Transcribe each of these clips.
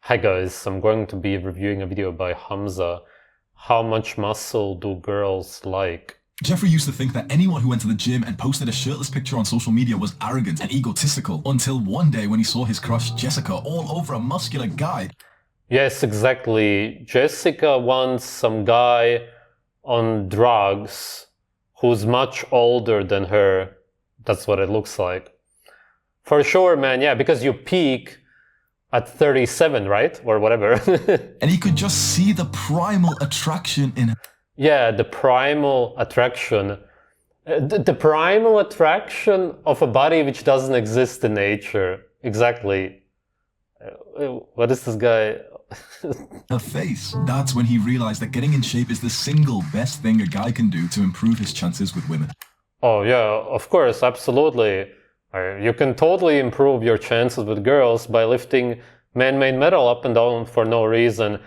Hi guys, I'm going to be reviewing a video by Hamza. How much muscle do girls like? Jeffrey used to think that anyone who went to the gym and posted a shirtless picture on social media was arrogant and egotistical, until one day when he saw his crush Jessica all over a muscular guy. Yes, exactly. Jessica wants some guy on drugs who's much older than her. That's what it looks like. For sure, man, yeah, because you peak at 37, right? Or whatever. And he could just see the primal attraction in her. Yeah, the primal attraction. The primal attraction of a body which doesn't exist in nature. Exactly. What is this guy? Her face. That's when he realized that getting in shape is the single best thing a guy can do to improve his chances with women. Oh yeah, of course, absolutely. You can totally improve your chances with girls by lifting man-made metal up and down for no reason.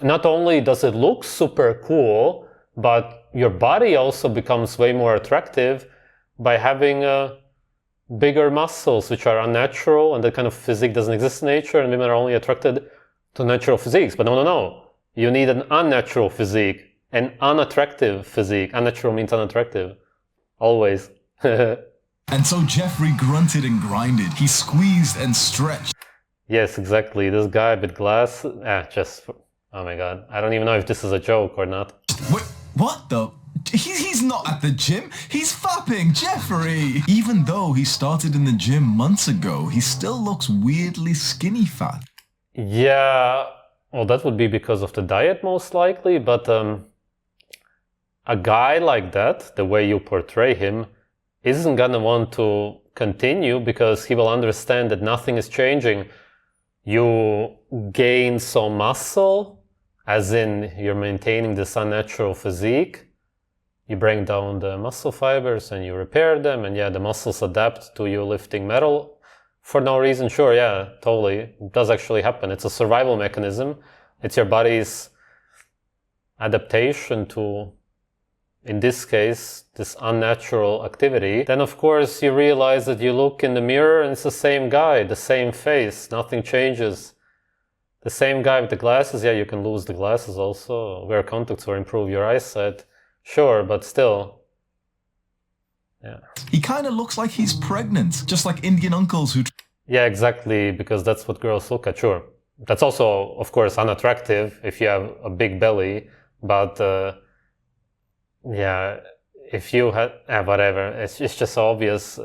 Not only does it look super cool, but your body also becomes way more attractive by having bigger muscles, which are unnatural, and that kind of physique doesn't exist in nature, and women are only attracted to natural physiques. But no. You need an unnatural physique, an unattractive physique. Unnatural means unattractive. Always. And so Jeffrey grunted and grinded. He squeezed and stretched. Yes, exactly. This guy with glasses. Oh my god. I don't even know if this is a joke or not. Wait, what the? He's not at the gym. He's fapping, Jeffrey. Even though he started in the gym months ago, he still looks weirdly skinny fat. Yeah, well, that would be because of the diet most likely, but a guy like that, the way you portray him, isn't gonna want to continue because he will understand that nothing is changing. You gain some muscle, as in you're maintaining this unnatural physique. You break down the muscle fibers and you repair them, and yeah, the muscles adapt to you lifting metal for no reason. Sure, yeah, totally. It does actually happen. It's a survival mechanism. It's your body's adaptation to, in this case, this unnatural activity. Then of course you realize that you look in the mirror and it's the same guy, the same face, nothing changes. The same guy with the glasses. Yeah, you can lose the glasses also, wear contacts or improve your eyesight. Sure, but still. Yeah. He kind of looks like he's pregnant, just like Indian uncles who... Yeah, exactly, because that's what girls look at, sure. That's also, of course, unattractive if you have a big belly, but yeah, if you had, whatever, it's just obvious.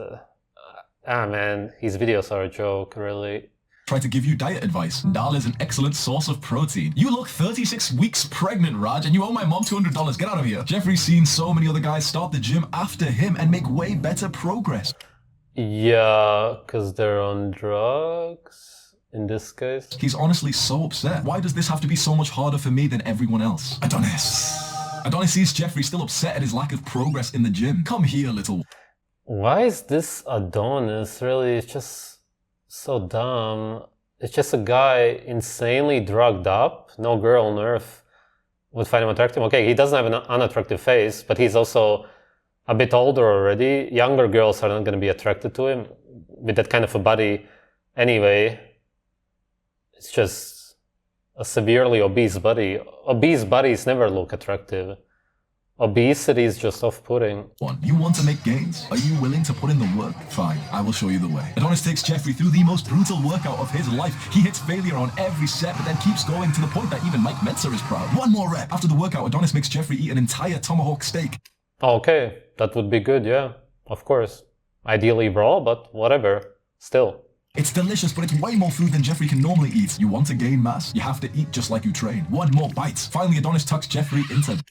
Man, his videos are a joke, really. Try to give you diet advice. Dal is an excellent source of protein. You look 36 weeks pregnant, Raj, and you owe my mom $200. Get out of here. Jeffrey's seen so many other guys start the gym after him and make way better progress. Yeah, because they're on drugs, in this case. He's honestly so upset. Why does this have to be so much harder for me than everyone else? Adonis sees Jeffrey still upset at his lack of progress in the gym. Come here, little... Why is this Adonis? Really, it's just so dumb. It's just a guy insanely drugged up. No girl on earth would find him attractive. Okay, he doesn't have an unattractive face, but he's also a bit older already. Younger girls are not going to be attracted to him with that kind of a body anyway. It's just a severely obese body. Obese bodies never look attractive. Obesity is just off-putting. You want to make gains? Are you willing to put in the work? Fine, I will show you the way. Adonis takes Jeffrey through the most brutal workout of his life. He hits failure on every set, but then keeps going to the point that even Mike Metzer is proud. One more rep. After the workout, Adonis makes Jeffrey eat an entire tomahawk steak. Okay, that would be good, yeah, of course. Ideally raw, but whatever, still. It's delicious, but it's way more food than Jeffrey can normally eat. You want to gain mass? You have to eat just like you train. One more bite. Finally, Adonis tucks Jeffrey into...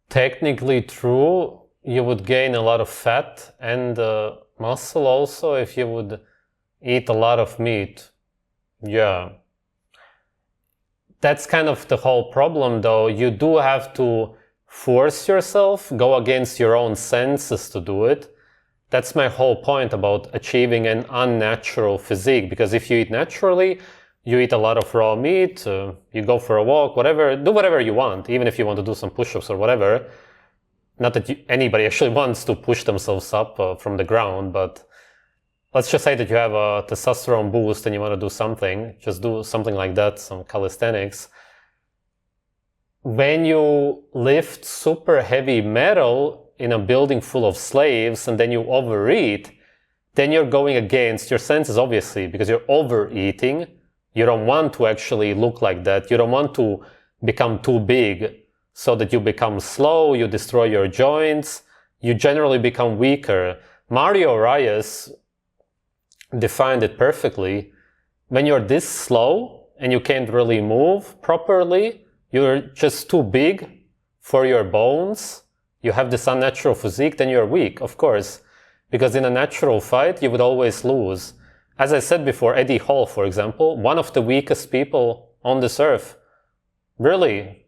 Technically true, you would gain a lot of fat and muscle also if you would eat a lot of meat. Yeah. That's kind of the whole problem though. You do have to force yourself, go against your own senses to do it. That's my whole point about achieving an unnatural physique, because if you eat naturally, you eat a lot of raw meat, you go for a walk, whatever, do whatever you want, even if you want to do some push-ups or whatever. Not that anybody actually wants to push themselves up from the ground, but let's just say that you have a testosterone boost and you want to do something, just do something like that, some calisthenics. When you lift super heavy metal in a building full of slaves and then you overeat, then you're going against your senses, obviously, because you're overeating. You don't want to actually look like that. You don't want to become too big so that you become slow, you destroy your joints, you generally become weaker. Mario Reyes defined it perfectly. When you're this slow and you can't really move properly, you're just too big for your bones, you have this unnatural physique, then you're weak, of course. Because in a natural fight, you would always lose. As I said before, Eddie Hall, for example, one of the weakest people on this earth. Really.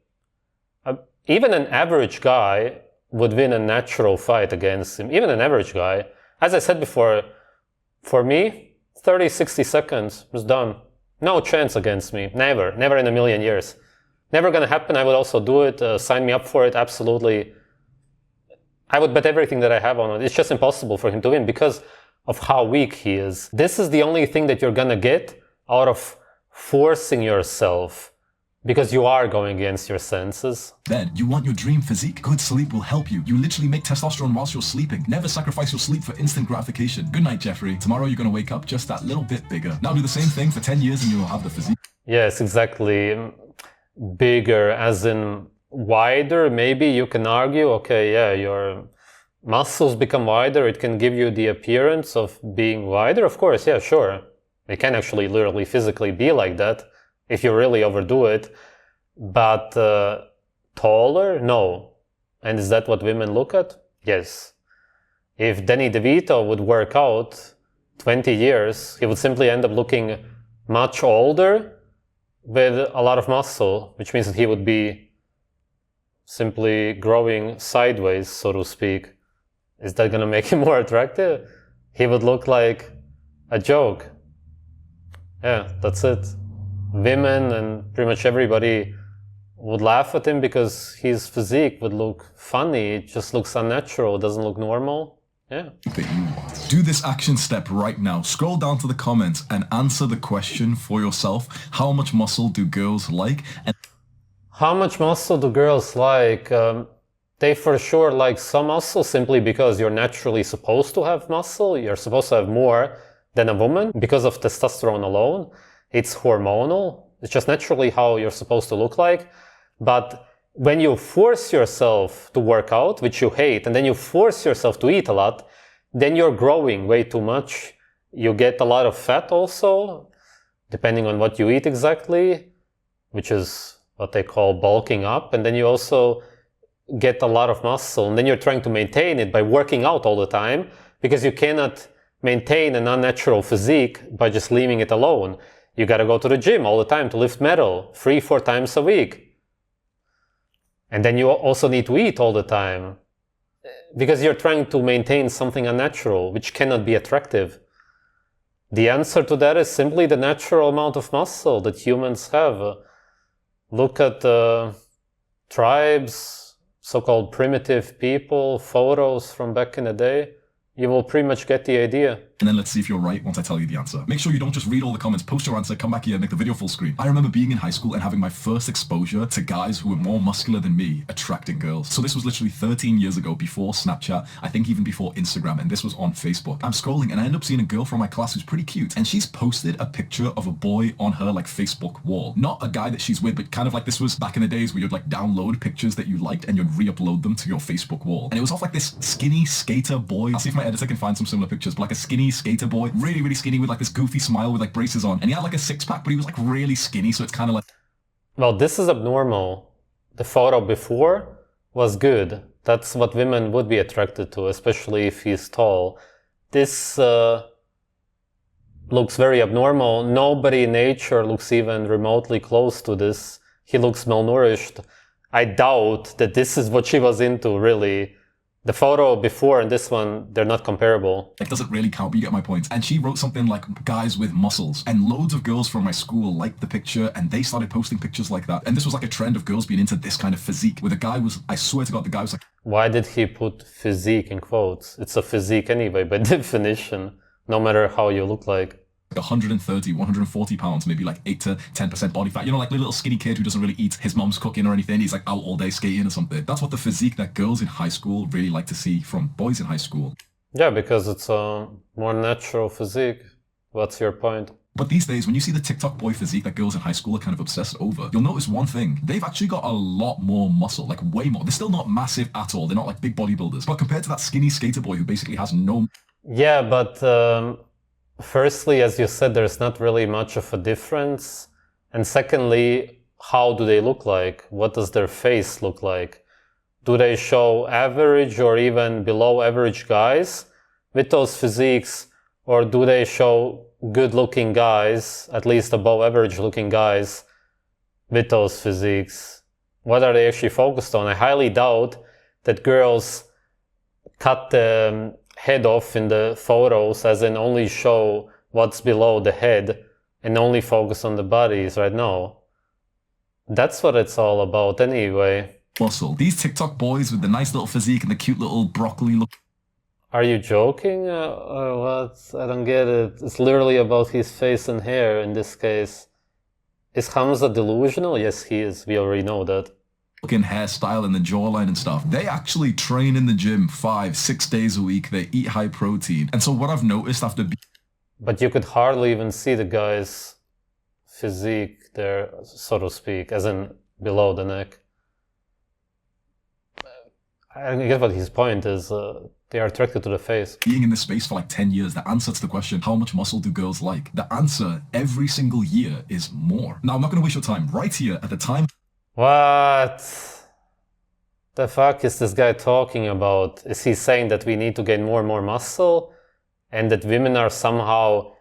Even an average guy would win a natural fight against him. Even an average guy. As I said before, for me, 30, 60 seconds was done. No chance against me. Never. Never in a million years. Never gonna happen. I would also do it. Sign me up for it. Absolutely. I would bet everything that I have on it. It's just impossible for him to win because of how weak he is. This is the only thing that you're gonna get out of forcing yourself, because you are going against your senses. Then, you want your dream physique? Good sleep will help you. You literally make testosterone whilst you're sleeping. Never sacrifice your sleep for instant gratification. Good night, Jeffrey. Tomorrow you're gonna wake up just that little bit bigger. Now do the same thing for 10 years and you'll have the physique. Yes, exactly. Bigger, as in wider, maybe you can argue, okay, yeah, your muscles become wider, it can give you the appearance of being wider, of course, yeah, sure. It can actually literally physically be like that if you really overdo it, but taller? No. And is that what women look at? Yes. If Danny DeVito would work out 20 years, he would simply end up looking much older with a lot of muscle, which means that he would be simply growing sideways, so to speak. Is that gonna make him more attractive? He would look like a joke. Yeah, that's it. Women and pretty much everybody would laugh at him because his physique would look funny. It just looks unnatural, it doesn't look normal. Yeah. Do this action step right now. Scroll down to the comments and answer the question for yourself. How much muscle do girls like? And how much muscle do girls like? They for sure like some muscle simply because you're naturally supposed to have muscle. You're supposed to have more than a woman because of testosterone alone. It's hormonal. It's just naturally how you're supposed to look like. But when you force yourself to work out, which you hate, and then you force yourself to eat a lot, then you're growing way too much. You get a lot of fat also, depending on what you eat exactly, which is what they call bulking up. And then you also get a lot of muscle. And then you're trying to maintain it by working out all the time, because you cannot maintain an unnatural physique by just leaving it alone. You gotta go to the gym all the time to lift metal, 3-4 times a week. And then you also need to eat all the time, because you're trying to maintain something unnatural, which cannot be attractive. The answer to that is simply the natural amount of muscle that humans have. Look at tribes, so-called primitive people, photos from back in the day. You will pretty much get the idea. And then let's see if you're right once I tell you the answer. Make sure you don't just read all the comments, post your answer, come back here and make the video full screen. I remember being in high school and having my first exposure to guys who were more muscular than me attracting girls. So this was literally 13 years ago, before Snapchat, I think even before Instagram, and this was on Facebook. I'm scrolling and I end up seeing a girl from my class who's pretty cute, and she's posted a picture of a boy on her like Facebook wall. Not a guy that she's with, but kind of like this was back in the days where you'd like download pictures that you liked and you'd re-upload them to your Facebook wall. And it was off like this skinny skater boy. I'll see if my editor can find some similar pictures, but like a skinny skater boy, really, really skinny with like this goofy smile with like braces on. And he had like a six-pack, but he was like really skinny, so it's kind of like... Well, this is abnormal. The photo before was good. That's what women would be attracted to, especially if he's tall. This looks very abnormal. Nobody in nature looks even remotely close to this. He looks malnourished. I doubt that this is what she was into, really. The photo before and this one, they're not comparable. It doesn't really count, but you get my point. And she wrote something like, guys with muscles. And loads of girls from my school liked the picture and they started posting pictures like that. And this was like a trend of girls being into this kind of physique, where the guy was, I swear to God, the guy was like... Why did he put physique in quotes? It's a physique anyway, by definition. no matter how you look like. 130, 140 pounds, maybe like 8 to 10% body fat. You know, like a little skinny kid who doesn't really eat his mom's cooking or anything. He's like out all day skating or something. That's what the physique that girls in high school really like to see from boys in high school. Yeah, because it's a more natural physique. What's your point? But these days, when you see the TikTok boy physique that girls in high school are kind of obsessed over, you'll notice one thing. They've actually got a lot more muscle, like way more. They're still not massive at all. They're not like big bodybuilders. But compared to that skinny skater boy who basically has no... Yeah, but firstly, as you said, there's not really much of a difference. And secondly, how do they look like? What does their face look like? Do they show average or even below average guys with those physiques? Or do they show good-looking guys, at least above average-looking guys, with those physiques? What are they actually focused on? I highly doubt that girls cut the head off in the photos, as in only show what's below the head and only focus on the bodies right now. That's what it's all about anyway. muscle. These TikTok boys with the nice little physique and the cute little broccoli look. Are you joking? Or what? I don't get it. It's literally about his face and hair in this case. Is Hamza delusional? Yes, he is. We already know that. Looking hairstyle and the jawline and stuff. They actually train in the gym 5-6 days a week. They eat high protein. And so what I've noticed after... But you could hardly even see the guy's physique there, so to speak, as in below the neck. I get what his point is. They are attracted to the face. Being in this space for like 10 years, the answer to the question, how much muscle do girls like? The answer every single year is more. Now, I'm not going to waste your time. Right here at the time... What the fuck is this guy talking about? Is he saying that we need to gain more and more muscle? And that women are somehow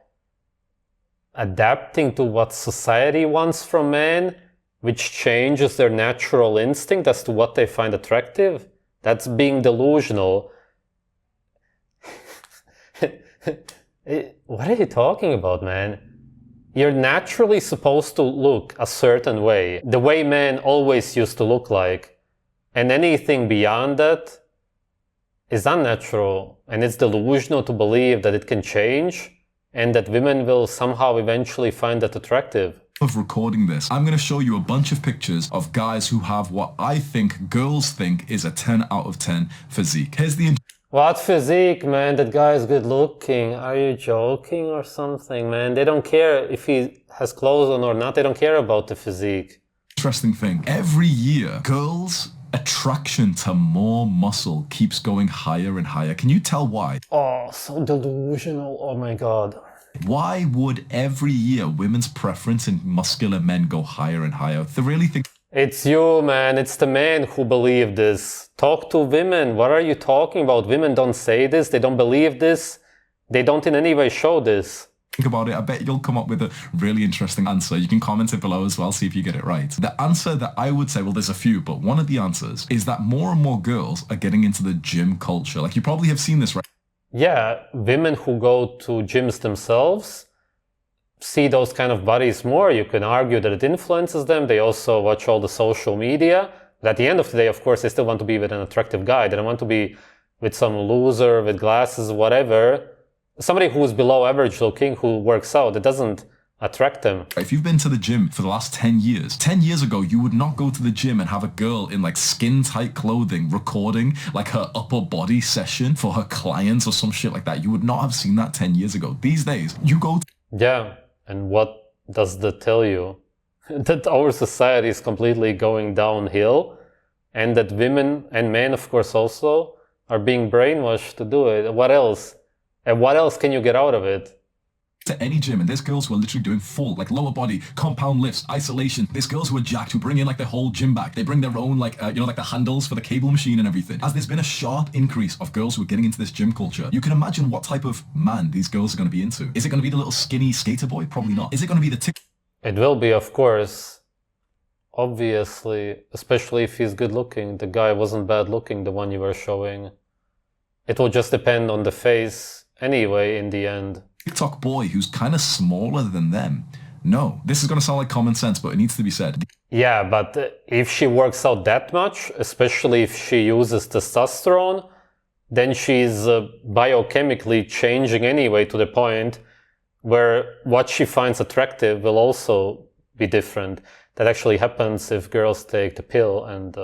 adapting to what society wants from men, which changes their natural instinct as to what they find attractive? That's being delusional. What are you talking about, man? You're naturally supposed to look a certain way, the way men always used to look like. And anything beyond that is unnatural, and it's delusional to believe that it can change and that women will somehow eventually find that attractive. Of recording this, I'm going to show you a bunch of pictures of guys who have what I think girls think is a 10 out of 10 physique. Here's the... What physique, man? That guy is good looking. Are you joking or something, man? They don't care if he has clothes on or not. They don't care about the physique. Interesting thing. Every year, girls' attraction to more muscle keeps going higher and higher. Can you tell why? Oh, so delusional. Oh my god. Why would every year women's preference in muscular men go higher and higher? They really think... It's you, man. It's the men who believe this. Talk to women. What are you talking about? Women don't say this. They don't believe this. They don't in any way show this. Think about it. I bet you'll come up with a really interesting answer. You can comment it below as well, see if you get it right. The answer that I would say, well, there's a few, but one of the answers is that more and more girls are getting into the gym culture. Like, you probably have seen this, right? Yeah, women who go to gyms themselves see those kind of bodies more. You can argue that it influences them. They also watch all the social media. But at the end of the day, of course, they still want to be with an attractive guy. They don't want to be with some loser with glasses, whatever. Somebody who's below average looking, who works out, it doesn't attract them. If you've been to the gym for the last 10 years, 10 years ago, you would not go to the gym and have a girl in like skin-tight clothing recording like her upper body session for her clients or some shit like that. You would not have seen that 10 years ago. These days, you go... Yeah, and what does that tell you? That our society is completely going downhill, and that women and men, of course, also are being brainwashed to do it. What else? And what else can you get out of it? To any gym, and there's girls who are literally doing full, like lower body, compound lifts, isolation. There's girls who are jacked who bring in like their whole gym bag. They bring their own like, like the handles for the cable machine and everything. As there's been a sharp increase of girls who are getting into this gym culture, you can imagine what type of man these girls are going to be into. Is it going to be the little skinny skater boy? Probably not. Is it going to be the It will be, of course. Obviously, especially if he's good looking. The guy wasn't bad looking, the one you were showing. It will just depend on the face anyway in the end. TikTok boy who's kind of smaller than them? No, this is going to sound like common sense, but it needs to be said. Yeah, but if she works out that much, especially if she uses testosterone, then she's biochemically changing anyway to the point where what she finds attractive will also be different. That actually happens if girls take the pill, and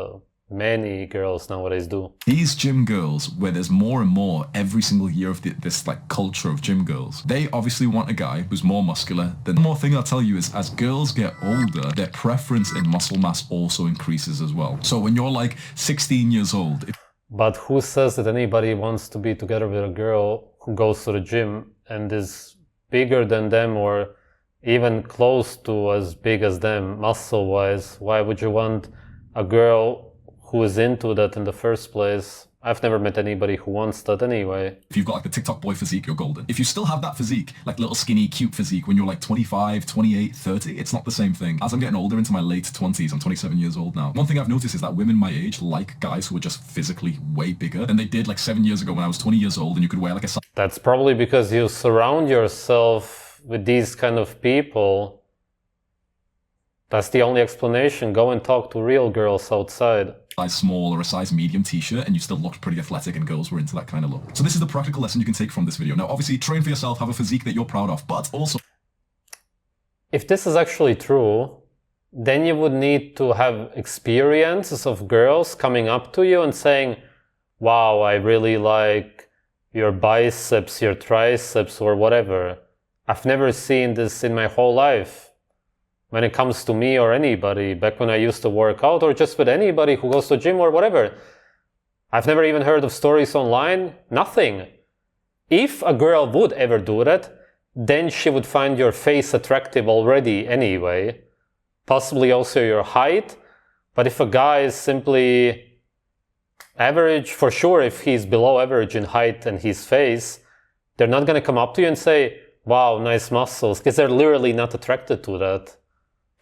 many girls nowadays do. These gym girls, where there's more and more every single year of this like culture of gym girls, they obviously want a guy who's more muscular. The one more thing I'll tell you is, as girls get older, their preference in muscle mass also increases as well. So when you're like 16 years old... But who says that anybody wants to be together with a girl who goes to the gym and is bigger than them or even close to as big as them muscle-wise? Why would you want a girl who is into that in the first place? I've never met anybody who wants that anyway. If you've got like the TikTok boy physique, you're golden. If you still have that physique, like little skinny cute physique when you're like 25, 28, 30, it's not the same thing. As I'm getting older into my late 20s, I'm 27 years old now. One thing I've noticed is that women my age like guys who are just physically way bigger than they did like 7 years ago when I was 20 years old and you could wear like a... That's probably because you surround yourself with these kind of people. That's the only explanation. Go and talk to real girls outside. Size small or a size medium t-shirt and you still looked pretty athletic and girls were into that kind of look. So this is the practical lesson you can take from this video. Now obviously train for yourself, have a physique that you're proud of, but also... If this is actually true, then you would need to have experiences of girls coming up to you and saying, wow, I really like your biceps, your triceps or whatever. I've never seen this in my whole life. When it comes to me or anybody, back when I used to work out, or just with anybody who goes to the gym or whatever. I've never even heard of stories online, nothing. If a girl would ever do that, then she would find your face attractive already anyway. Possibly also your height. But if a guy is simply average, for sure if he's below average in height and his face, they're not going to come up to you and say, wow, nice muscles, because they're literally not attracted to that.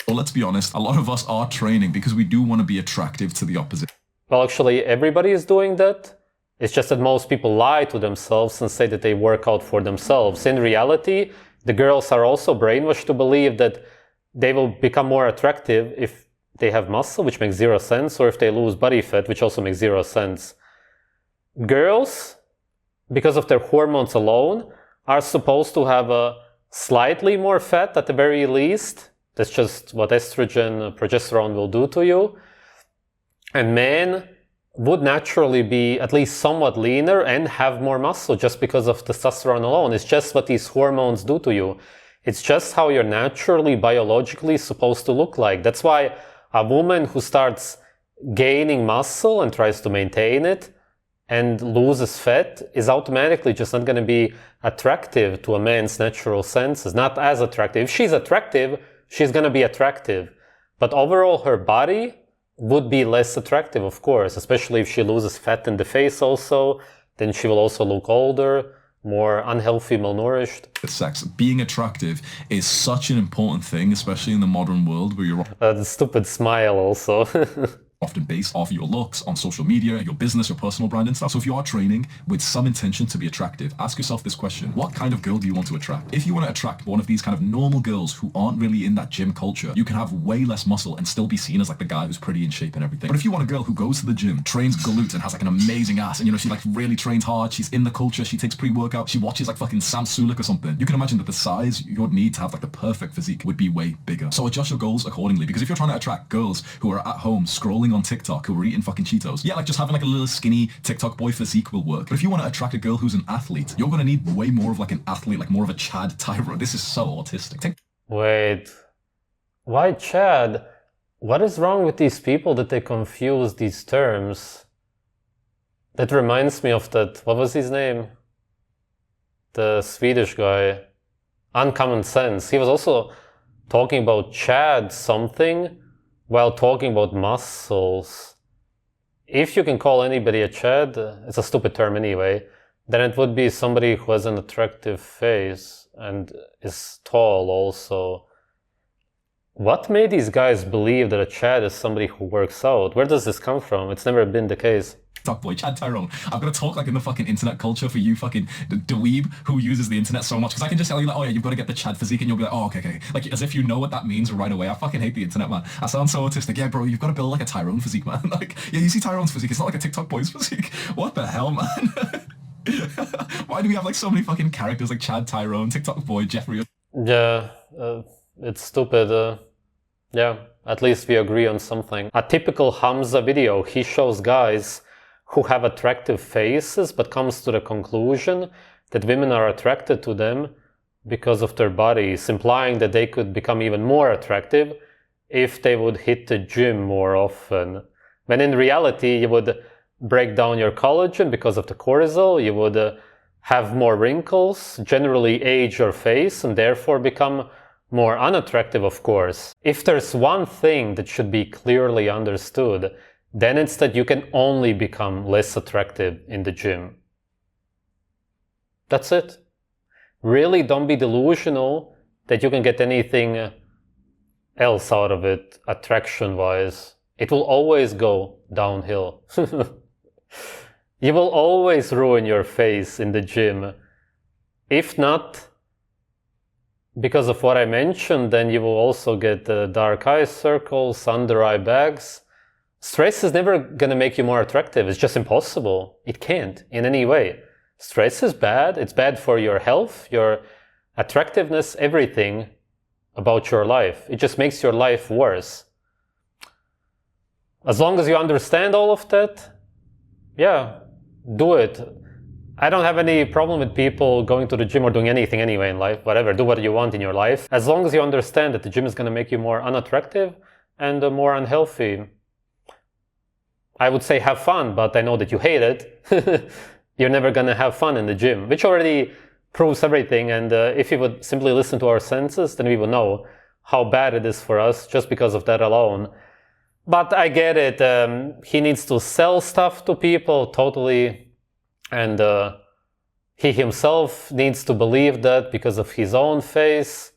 Well, let's be honest, a lot of us are training because we do want to be attractive to the opposite. Well, actually, everybody is doing that. It's just that most people lie to themselves and say that they work out for themselves. In reality, the girls are also brainwashed to believe that they will become more attractive if they have muscle, which makes zero sense, or if they lose body fat, which also makes zero sense. Girls, because of their hormones alone, are supposed to have a slightly more fat at the very least. That's just what estrogen, progesterone will do to you. And men would naturally be at least somewhat leaner and have more muscle just because of testosterone alone. It's just what these hormones do to you. It's just how you're naturally, biologically supposed to look like. That's why a woman who starts gaining muscle and tries to maintain it and loses fat is automatically just not going to be attractive to a man's natural senses. Not as attractive. If she's attractive, she's going to be attractive. But overall, her body would be less attractive, of course, especially if she loses fat in the face also. Then she will also look older, more unhealthy, malnourished. Sex, being attractive is such an important thing, especially in the modern world where you're... The stupid smile also. often based off your looks on social media, your business, your personal brand and stuff. So if you are training with some intention to be attractive, ask yourself this question: what kind of girl do you want to attract? If you want to attract one of these kind of normal girls who aren't really in that gym culture, you can have way less muscle and still be seen as like the guy who's pretty in shape and everything. But if you want a girl who goes to the gym, trains glutes and has like an amazing ass, and you know, she like really trains hard, she's in the culture, she takes pre-workout, she watches like fucking Sam Sulek or something, you can imagine that the size you'd need to have like the perfect physique would be way bigger. So adjust your goals accordingly, because if you're trying to attract girls who are at home scrolling on TikTok, who are eating fucking Cheetos, yeah, like just having like a little skinny TikTok boy physique will work. But if you want to attract a girl who's an athlete, you're going to need way more of like an athlete, like more of a Chad Tyro. This is so autistic. Wait, why Chad? What is wrong with these people that they confuse these terms? That reminds me of that, what was his name? The Swedish guy. Uncommon Sense. He was also talking about Chad something while talking about muscles. If you can call anybody a Chad, it's a stupid term anyway, then it would be somebody who has an attractive face and is tall also. What made these guys believe that a Chad is somebody who works out? Where does this come from? It's never been the case. TikTok boy, Chad Tyrone. I'm gonna talk like in the fucking internet culture for you fucking dweeb who uses the internet so much. Because I can just tell you like, oh yeah, you've got to get the Chad physique, and you'll be like, oh, okay. Like, as if you know what that means right away. I fucking hate the internet, man. I sound so autistic. Yeah, bro, you've got to build like a Tyrone physique, man. Like, yeah, you see Tyrone's physique. It's not like a TikTok boy's physique. What the hell, man? Why do we have like so many fucking characters like Chad Tyrone, TikTok boy, Jeffrey? Yeah, it's stupid. Yeah, at least we agree on something. A typical Hamza video, he shows guys who have attractive faces but comes to the conclusion that women are attracted to them because of their bodies, implying that they could become even more attractive if they would hit the gym more often. When in reality, you would break down your collagen because of the cortisol, you would have more wrinkles, generally age your face, and therefore become more unattractive, of course. If there's one thing that should be clearly understood, then it's that you can only become less attractive in the gym. That's it. Really don't be delusional that you can get anything else out of it, attraction-wise. It will always go downhill. You will always ruin your face in the gym. If not because of what I mentioned, then you will also get dark eye circles, under eye bags. Stress is never going to make you more attractive. It's just impossible. It can't in any way. Stress is bad. It's bad for your health, your attractiveness, everything about your life. It just makes your life worse. As long as you understand all of that, yeah, do it. I don't have any problem with people going to the gym or doing anything anyway in life, whatever, do what you want in your life. As long as you understand that the gym is going to make you more unattractive and more unhealthy. I would say have fun, but I know that you hate it. You're never going to have fun in the gym, which already proves everything. And if you would simply listen to our senses, then we would know how bad it is for us just because of that alone. But I get it. He needs to sell stuff to people, totally. And he himself needs to believe that because of his own face.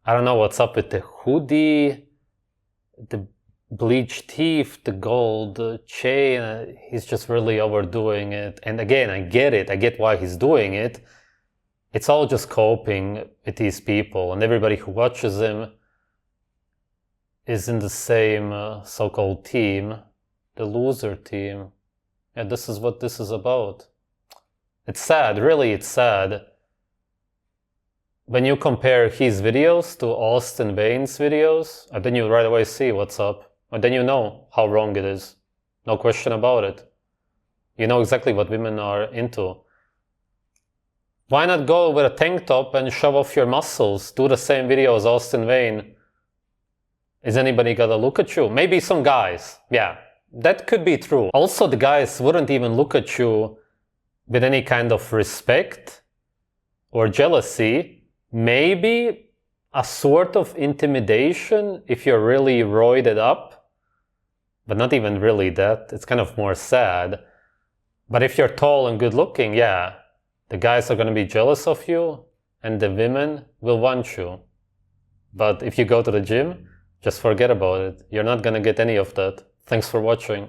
I don't know what's up with the hoodie, the bleached teeth, the gold chain. He's just really overdoing it. And again, I get it. I get why he's doing it. It's all just coping with these people. And everybody who watches him is in the same so-called team, the loser team. Yeah, this is what this is about. It's sad, really, it's sad. When you compare his videos to Austin Wayne's videos, and then you right away see what's up. And then you know how wrong it is. No question about it. You know exactly what women are into. Why not go with a tank top and show off your muscles? Do the same video as Austin Wayne. Is anybody gonna look at you? Maybe some guys, yeah. That could be true. Also, the guys wouldn't even look at you with any kind of respect or jealousy. Maybe a sort of intimidation if you're really roided up, but not even really that. It's kind of more sad. But if you're tall and good looking, yeah, the guys are going to be jealous of you and the women will want you. But if you go to the gym, just forget about it. You're not going to get any of that. Thanks for watching.